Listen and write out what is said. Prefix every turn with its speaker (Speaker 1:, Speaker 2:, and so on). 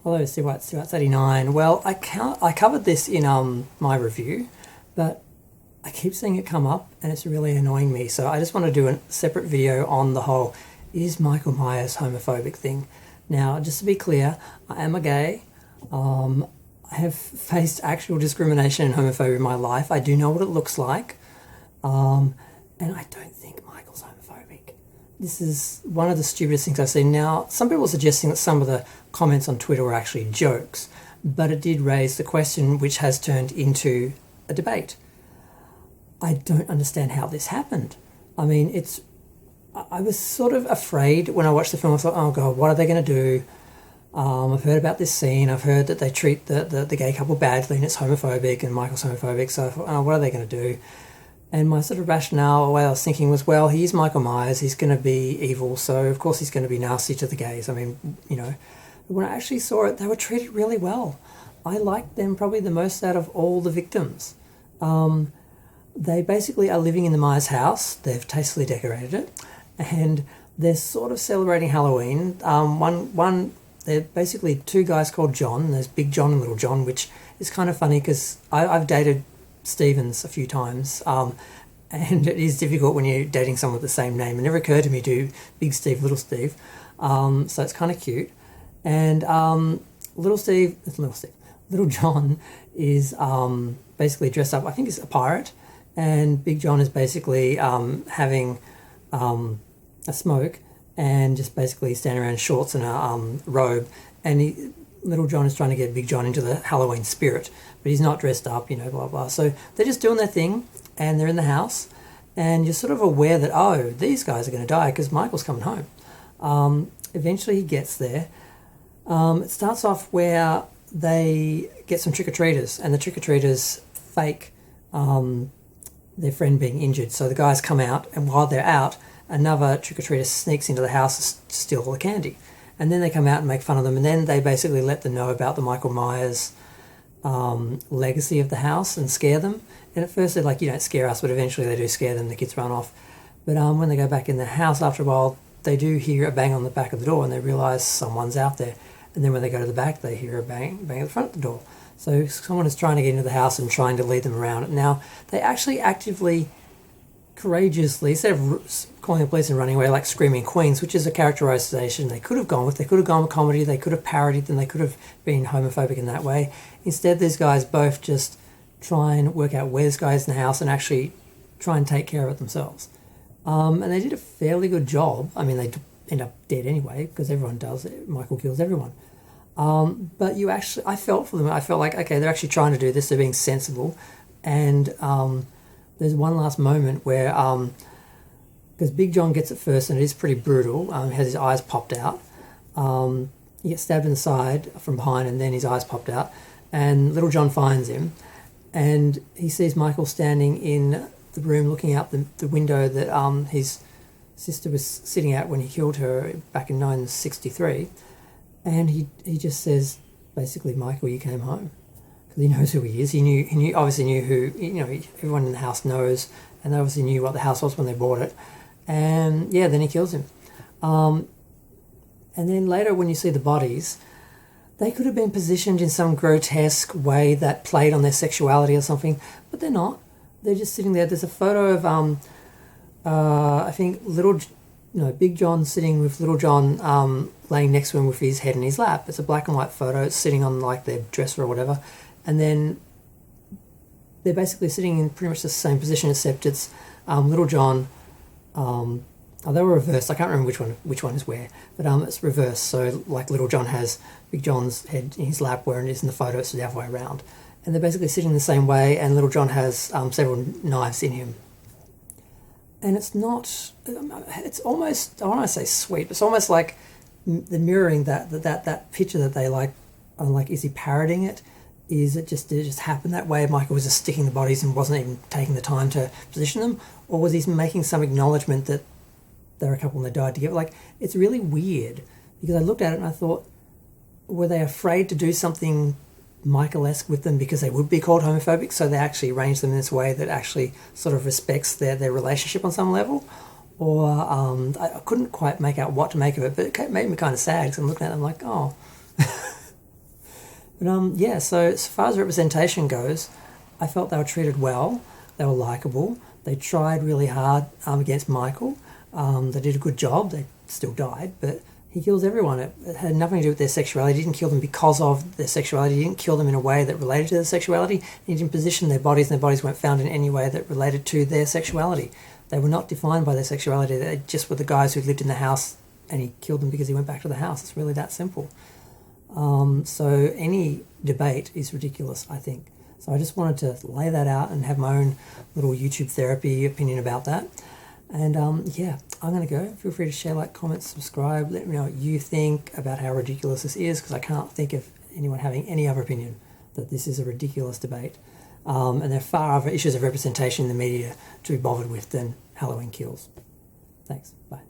Speaker 1: Hello, Stuart's 89. Well, I covered this in my review, but I keep seeing it come up and it's really annoying me. So I just want to do a separate video on the whole is Michael Myers homophobic thing. Now, just to be clear, I am a gay. I have faced actual discrimination and homophobia in my life. I do know what it looks like. And I don't think Michael's homophobic. This is one of the stupidest things I've seen. Now, some people are suggesting that some of the comments on Twitter were actually jokes, but it did raise the question which has turned into a debate. I don't understand how this happened. I mean, I was sort of afraid when I watched the film. I thought, oh God, what are they going to do? I've heard about this scene. I've heard that they treat the gay couple badly and it's homophobic and Michael's homophobic. So I thought, oh, what are they going to do? And my sort of rationale, the way I was thinking was, well, he's Michael Myers. He's going to be evil. So, of course, he's going to be nasty to the gays. I mean, when I actually saw it, they were treated really well. I liked them probably the most out of all the victims. They basically are living in the Myers house. They've tastefully decorated it. And they're sort of celebrating Halloween. They're basically two guys called John. There's Big John and Little John, which is kind of funny because I've dated Stevens a few times, and it is difficult when you're dating someone with the same name. It never occurred to me to do Big Steve, Little Steve, so it's kind of cute. And Little John is basically dressed up, I think he's a pirate, and Big John is basically having a smoke and just basically standing around in shorts and a robe, and Little John is trying to get Big John into the Halloween spirit, but he's not dressed up, blah, blah. So they're just doing their thing, and they're in the house, and you're sort of aware that, oh, these guys are going to die because Michael's coming home. Eventually he gets there. It starts off where they get some trick-or-treaters, and the trick-or-treaters fake their friend being injured. So the guys come out, and while they're out, another trick-or-treater sneaks into the house to steal all the candy. And then they come out and make fun of them, and then they basically let them know about the Michael Myers legacy of the house and scare them. And at first they're like, you don't scare us, but eventually they do scare them, the kids run off. But when they go back in the house after a while, they do hear a bang on the back of the door and they realise someone's out there. And then when they go to the back, they hear a bang at the front of the door. So someone is trying to get into the house and trying to lead them around. Now, they actually actively, courageously, instead of calling the police and running away like Screaming Queens, which is a characterization they could have gone with. They could have gone with comedy, they could have parodied them, they could have been homophobic in that way. Instead, these guys both just try and work out where this guy is in the house and actually try and take care of it themselves. And they did a fairly good job. I mean, they end up dead anyway, because everyone does. Michael kills everyone. But I felt for them. I felt like, okay, they're actually trying to do this, they're being sensible. And there's one last moment where, because Big John gets it first, and it is pretty brutal. He has his eyes popped out. He gets stabbed in the side from behind, and then his eyes popped out. And Little John finds him, and he sees Michael standing in the room looking out the window that his sister was sitting at when he killed her back in 1963. And he just says, basically, Michael, you came home. Because he knows who he is. He obviously knew who, everyone in the house knows, and they obviously knew what the house was when they bought it. And yeah, then he kills him. And then later when you see the bodies, they could have been positioned in some grotesque way that played on their sexuality or something, but they're not. They're just sitting there. There's a photo of, I think, Big John sitting with Little John laying next to him with his head in his lap. It's a black and white photo. It's sitting on like their dresser or whatever. And then they're basically sitting in pretty much the same position, except it's Little John. They were reversed. I can't remember which one is where, but it's reversed. So like Little John has Big John's head in his lap, where it is in the photo, it's the other way around. And they're basically sitting the same way, and Little John has several knives in him. And it's not, it's almost, I want to say sweet, it's almost like the mirroring that picture that they like, is he parodying it? Did it just happen that way? Michael was just sticking the bodies and wasn't even taking the time to position them? Or was he making some acknowledgement that they're a couple and they died together? Like, it's really weird, because I looked at it and I thought, were they afraid to do something Michael-esque with them because they would be called homophobic, so they actually arranged them in this way that actually sort of respects their relationship on some level? Or I couldn't quite make out what to make of it, but it made me kind of sad, because I'm looking at them like, oh. But yeah, so as far as representation goes, I felt they were treated well. They were likable. They tried really hard against Michael. They did a good job. They still died, but he kills everyone. It had nothing to do with their sexuality. He didn't kill them because of their sexuality. He didn't kill them in a way that related to their sexuality. He didn't position their bodies, and their bodies weren't found in any way that related to their sexuality. They were not defined by their sexuality. They just were the guys who lived in the house, and he killed them because he went back to the house. It's really that simple. So any debate is ridiculous, I think. So I just wanted to lay that out and have my own little YouTube therapy opinion about that. And yeah, I'm going to go. Feel free to share, like, comment, subscribe. Let me know what you think about how ridiculous this is, because I can't think of anyone having any other opinion that this is a ridiculous debate. And there are far other issues of representation in the media to be bothered with than Halloween Kills. Thanks. Bye.